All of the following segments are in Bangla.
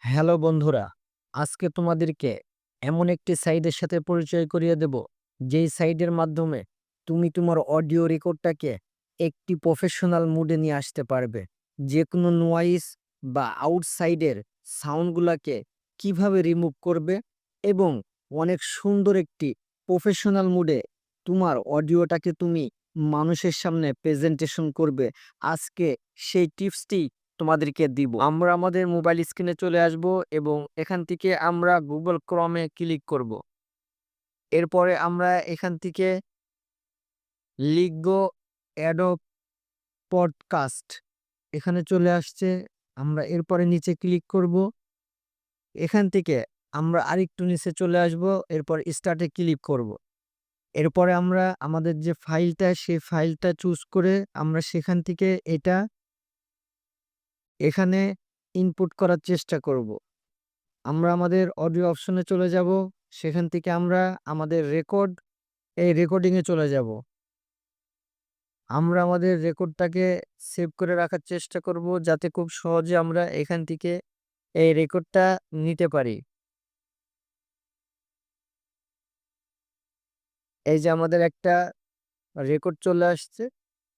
হ্যালো বন্ধুরা, আজকে তোমাদেরকে এমন একটি সাইটের সাথে পরিচয় করিয়ে দেব, যেই সাইটের মাধ্যমে তুমি তোমার অডিও রেকর্ডটাকে একটি প্রফেশনাল মুডে নিয়ে আসতে পারবে। যে কোনো নয়েজ বা আউটসাইডের সাউন্ডগুলোকে কিভাবে রিমুভ করবে এবং অনেক সুন্দর একটি প্রফেশনাল মুডে তোমার অডিওটাকে তুমি মানুষের সামনে প্রেজেন্টেশন করবে। আজকে সেই টিপসটি তোমাদেরকে দিব। আমরা আমাদের মোবাইল স্ক্রিনে চলে আসব এবং এখান থেকে আমরা গুগল ক্রমে ক্লিক করব। এরপরে আমরা এখান থেকে লিখব অ্যাডোব পডকাস্ট। এখানে চলে আসছে। আমরা এরপরে নিচে ক্লিক করব। এখান থেকে আমরা আরেকটু নিচে চলে আসব। এরপর স্টার্টে ক্লিক করব। এরপরে আমরা আমাদের যে ফাইলটা, সেই ফাইলটা চুজ করে আমরা সেখান থেকে এটা এখানে ইনপুট করার চেষ্টা করব। আমরা আমাদের অডিও অপশনে চলে যাব। সেখান থেকে আমরা আমাদের এই রেকর্ডিং এ চলে যাব। আমরা আমাদের রেকর্ডটাকে সেভ করে রাখার চেষ্টা করব, যাতে খুব সহজে আমরা এখান থেকে এই রেকর্ডটা নিতে পারি। এই যে আমাদের একটা রেকর্ড চলে আসছে।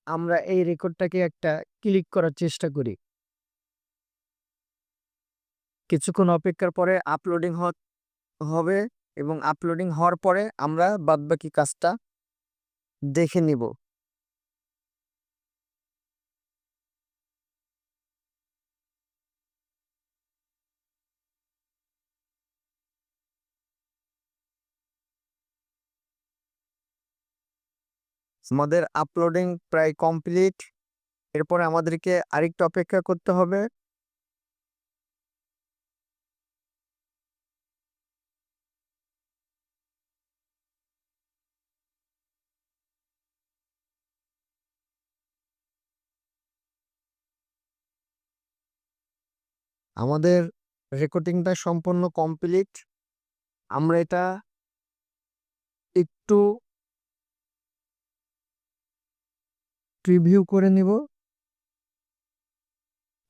আমরা এই রেকর্ডটাকে একটা ক্লিক করার চেষ্টা করি। কিছুক্ষণ অপেক্ষার পরে আপলোডিং হবে এবং আপলোডিং হওয়ার পরে আমরা বাদবাকি কাজটা দেখে নিব। আমাদের আপলোডিং প্রায় কমপ্লিট। এরপরে আমাদেরকে আরেকটু অপেক্ষা করতে হবে। আমাদের রেকর্ডিংটা সম্পূর্ণ কমপ্লিট। আমরা এটা একটু প্রিভিউ করে নিব।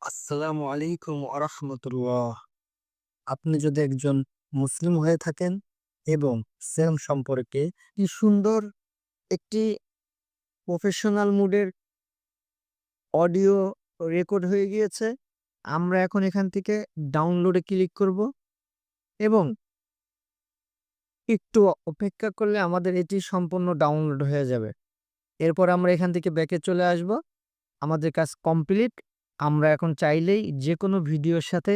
আসসালামু আলাইকুম ওয়া রাহমাতুল্লাহ। আপনি যদি একজন মুসলিম হয়ে থাকেন এবং সেম সম্পর্কে কি সুন্দর একটি প্রফেশনাল মুডের অডিও রেকর্ড হয়ে গিয়েছে। আমরা এখন এখান থেকে ডাউনলোডে ক্লিক করব এবং একটু অপেক্ষা করলে আমাদের এটি সম্পূর্ণ ডাউনলোড হয়ে যাবে। এরপর আমরা এখান থেকে ব্যাকে চলে আসব। আমাদের কাজ কমপ্লিট। আমরা এখন চাইলেই যেকোনো ভিডিওর সাথে